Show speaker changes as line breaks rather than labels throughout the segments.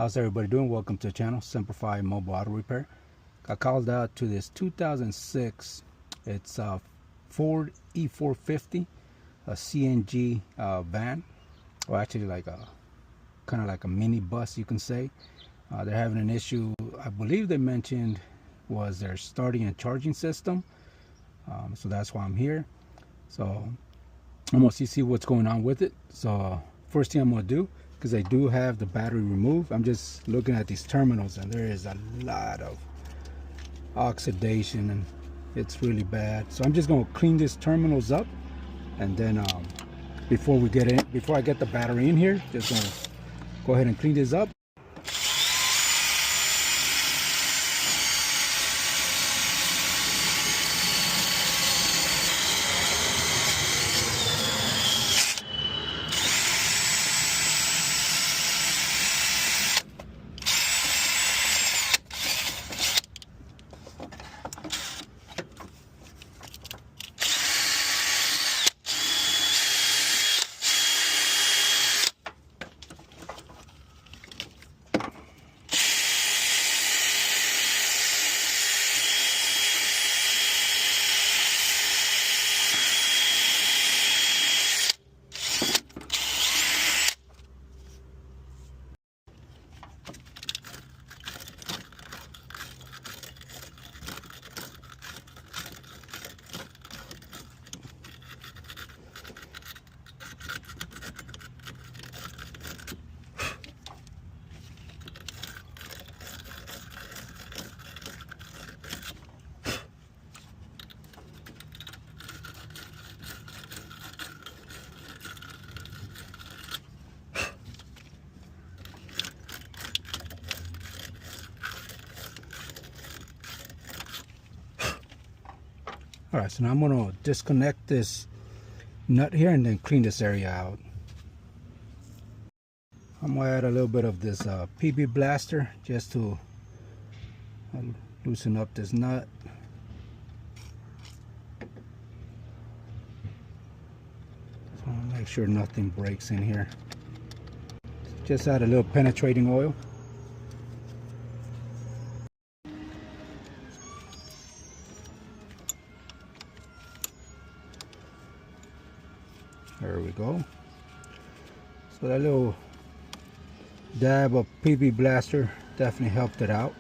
How's everybody doing? Welcome to the channel, SemperFi Mobile Auto Repair. Got called out to this 2006. It's a Ford E-450, a CNG van, or actually like a kind of like a mini bus, you can say. They're having an issue. I believe they mentioned was their starting and charging system. So that's why I'm here. So I'm gonna see what's going on with it. So first thing I'm gonna do, because I do have the battery removed, I'm just looking at these terminals and there is a lot of oxidation and it's really bad. So I'm just gonna clean these terminals up, and then before I get the battery in here, just gonna go ahead and clean this up. Alright, so now I'm going to disconnect this nut here and then clean this area out. I'm going to add a little bit of this PB blaster just to loosen up this nut. So make sure nothing breaks in here. Just add a little penetrating oil. There we go. So that little dab of PB blaster definitely helped it out.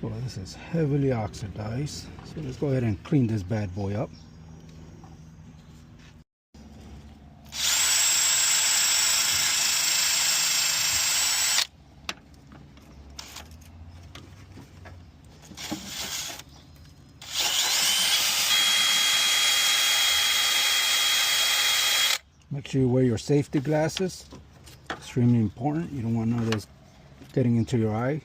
Well, this is heavily oxidized, so let's go ahead and clean this bad boy up. Make sure you wear your safety glasses. Extremely important. You don't want none of this getting into your eye.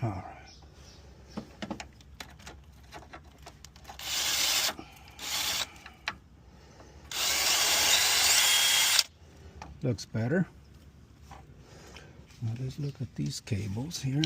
Alright. Looks better. Now let's look at these cables here.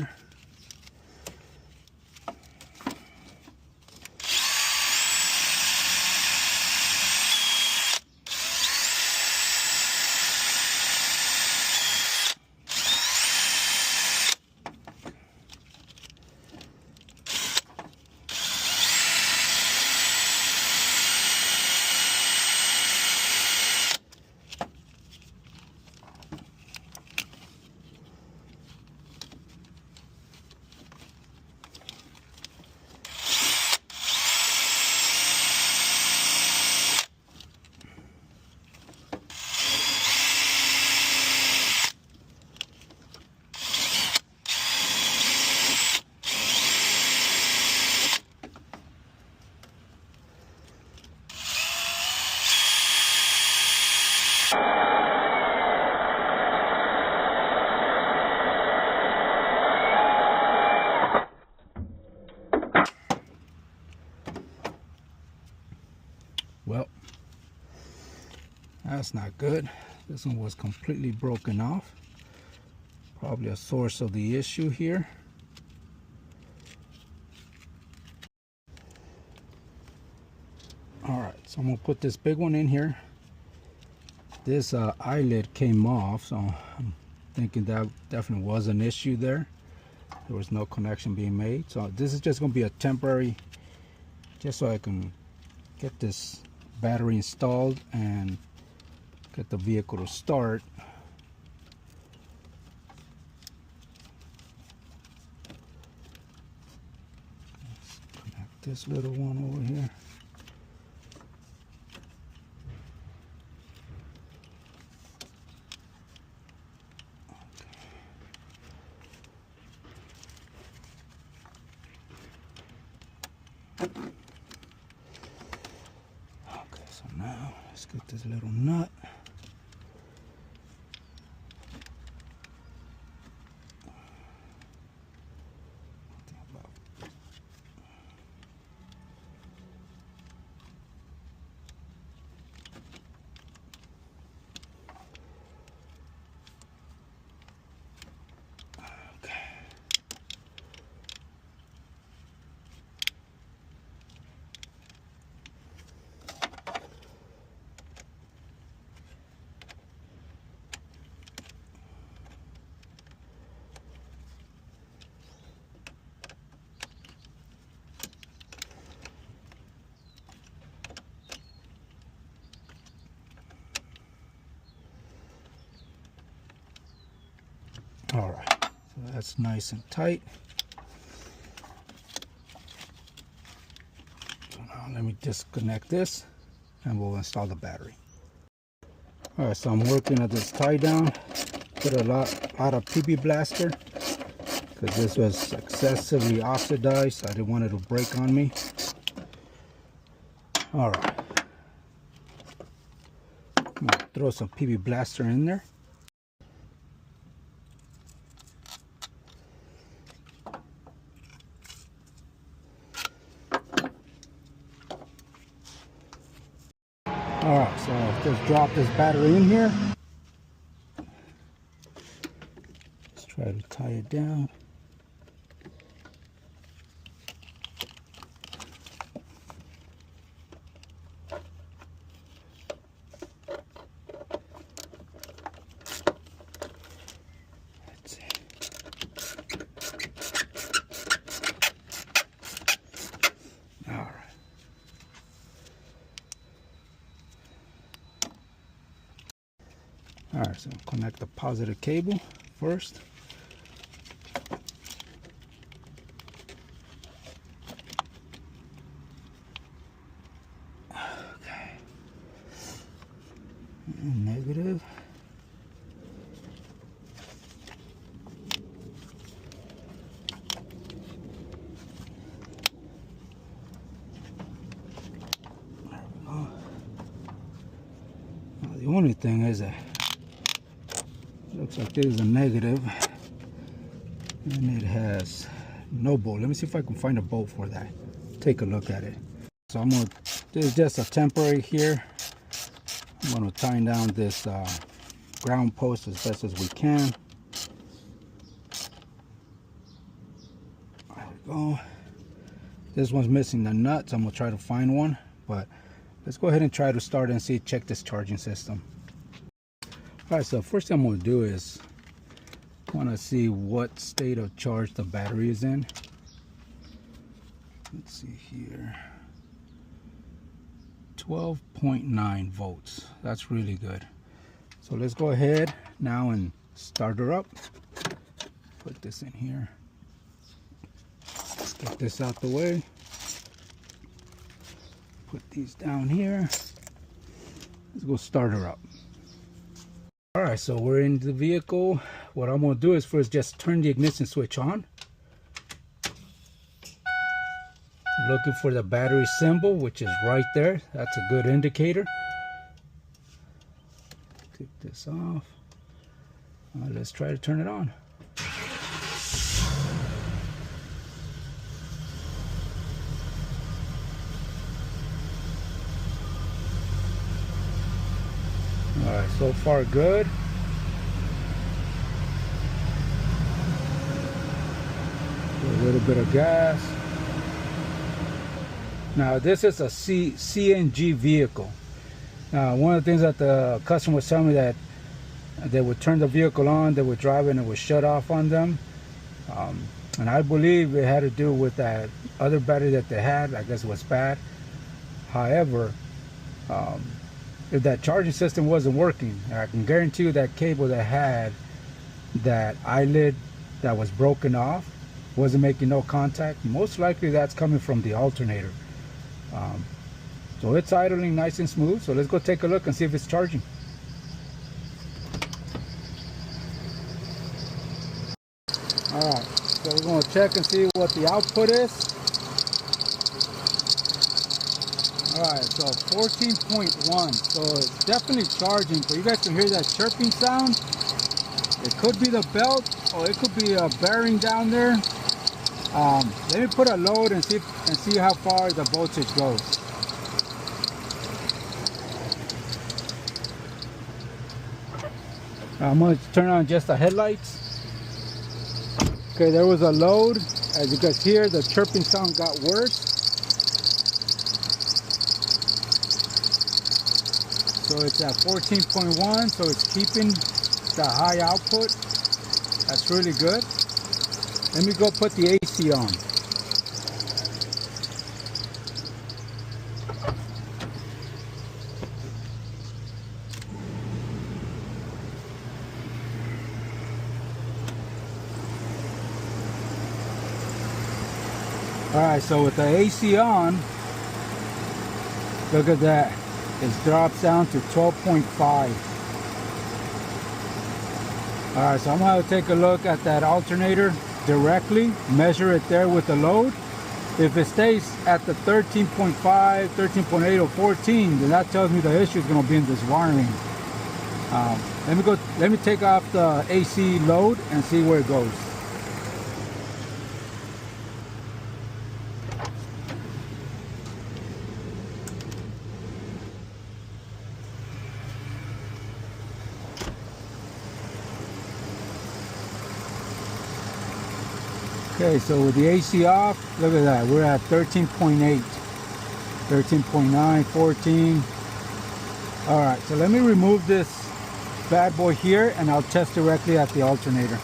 that's not good. This one was completely broken off. Probably a source of the issue here. All right, so I'm gonna put this big one in here. This eyelid came off, so I'm thinking that definitely was an issue there. There was no connection being made. So this is just gonna be a temporary, just so I can get this battery installed and get the vehicle to start. Let's connect this little one over here. Okay, so now let's get this little nut. All right, so that's nice and tight. So now let me disconnect this and we'll install the battery. All right, so I'm working at this tie down. Put a lot of PB blaster because this was excessively oxidized. I didn't want it to break on me. All right, I'm gonna throw some PB blaster in there. All right, so just drop this battery in here. Let's try to tie it down. Let's see. All right. All right, so connect the positive cable first. Okay. And negative. There we go. Now, the only thing is that looks like there's a negative and it has no bolt. Let me see if I can find a bolt for that. Take a look at it. So this is just a temporary here. I'm gonna tie down this ground post as best as we can. There we go. This one's missing the nuts. I'm gonna try to find one, but let's go ahead and try to start and check this charging system. All right, so first thing I'm going to do is I want to see what state of charge the battery is in. Let's see here. 12.9 volts. That's really good. So let's go ahead now and start her up. Put this in here. Let's get this out the way. Put these down here. Let's go start her up. All right, so we're in the vehicle. What I'm gonna do is first just turn the ignition switch on. Looking for the battery symbol, which is right there. That's a good indicator. Take this off. Let's try to turn it on. So far good. A little bit of gas. Now this is a CNG vehicle. Now one of the things that the customer was telling me, that they would turn the vehicle on, they would drive it, and it would shut off on them. And I believe it had to do with that other battery that they had. I guess it was bad. However, if that charging system wasn't working, I can guarantee you that cable that had that eyelid that was broken off, wasn't making no contact, most likely that's coming from the alternator. So it's idling nice and smooth. So let's go take a look and see if it's charging. Alright, so we're going to check and see what the output is. Alright, so 14.1, so it's definitely charging. So you guys can hear that chirping sound. It could be the belt, or it could be a bearing down there. Let me put a load and see how far the voltage goes. I'm going to turn on just the headlights. Okay, there was a load. As you guys hear, the chirping sound got worse. So it's at 14.1, so it's keeping the high output. That's really good. Let me go put the AC on. Alright, so with the AC on, look at that. It drops down to 12.5. Alright, so I'm going to take a look at that alternator directly, measure it there with the load. If it stays at the 13.5, 13.8 or 14, then that tells me the issue is going to be in this wiring. Let me take off the AC load and see where it goes. Okay, so with the AC off, look at that. We're at 13.8, 13.9, 14. All right, so let me remove this bad boy here and I'll test directly at the alternator.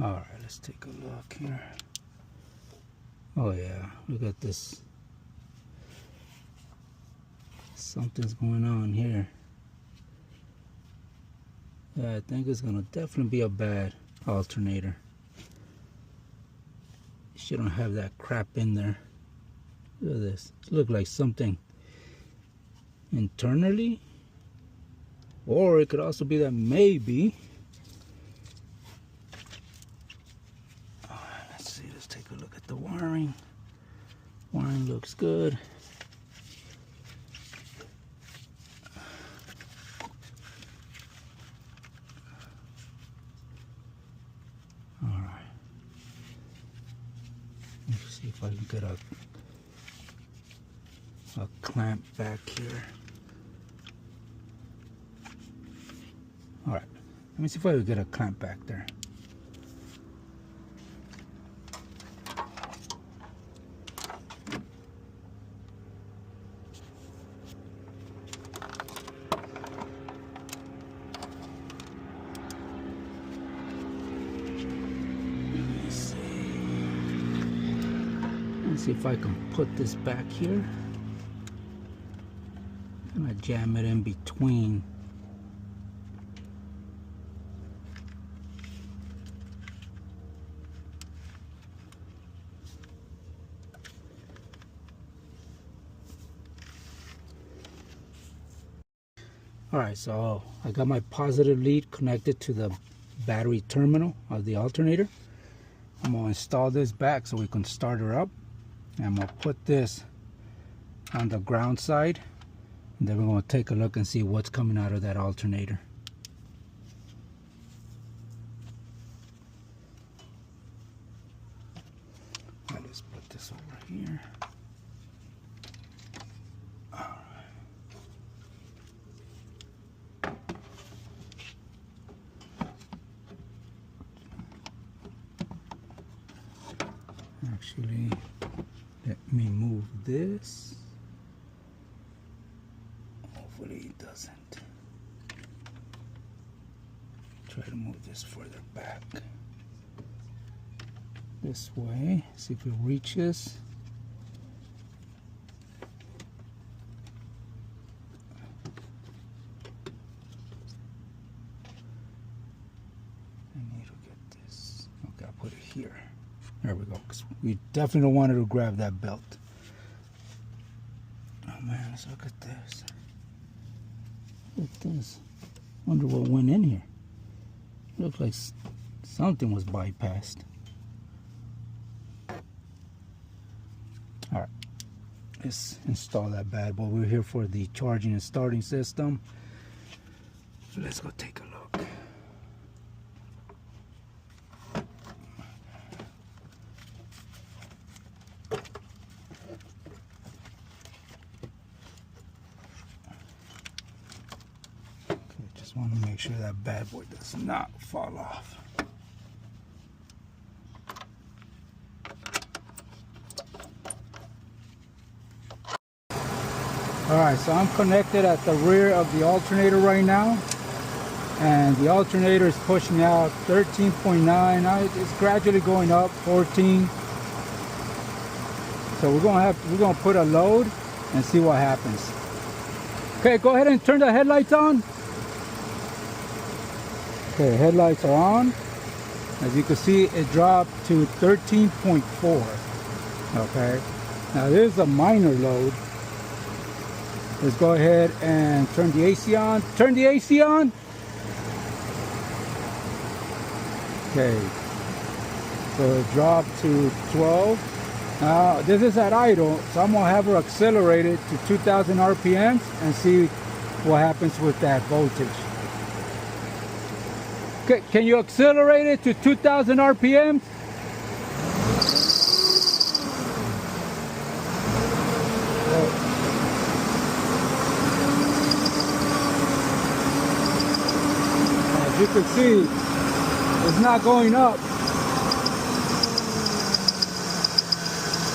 All right, let's take a look here. Oh yeah, look at this. Something's going on here. Yeah, I think it's gonna definitely be a bad alternator. You shouldn't have that crap in there. Look at this. It looks like something internally, or it could also be that maybe. Take a look at the wiring. Wiring looks good. All right. Let's see if I can get a clamp back here. All right. Let me see if I can get a clamp back there. See if I can put this back here. I'm gonna jam it in between. Alright, so I got my positive lead connected to the battery terminal of the alternator. I'm going to install this back so we can start her up. And I'm going to put this on the ground side. And then we're going to take a look and see what's coming out of that alternator. Let's put this over here. Actually, let me move this. Hopefully it doesn't. Try to move this further back. This way, see if it reaches. I need to get this. Okay, I'll put it here. There we go. 'Cause we definitely don't want it to grab that belt. Oh man, let's look at this. Look at this. Wonder what went in here. Looks like something was bypassed. Alright. Let's install that bad boy. We're here for the charging and starting system. So let's go take a look. Just want to make sure that bad boy does not fall off. Alright, so I'm connected at the rear of the alternator right now. And the alternator is pushing out 13.9. It's gradually going up, 14. So we're gonna put a load and see what happens. Okay, go ahead and turn the headlights on. Okay, headlights are on. As you can see, it dropped to 13.4. Okay, now there's a minor load. Let's go ahead and turn the AC on. Turn the AC on. Okay, so it dropped to 12. Now this is at idle, so I'm gonna have her accelerate it to 2,000 RPMs and see what happens with that voltage. Okay, can you accelerate it to 2,000 RPMs? As you can see, it's not going up.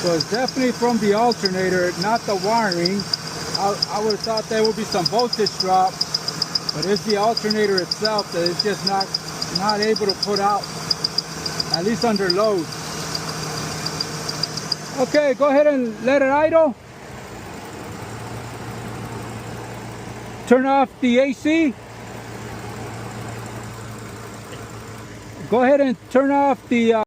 So it's definitely from the alternator, not the wiring. I would have thought there would be some voltage drop. But it's the alternator itself that is just not able to put out, at least under load. Okay, go ahead and let it idle. Turn off the AC. Go ahead and turn off the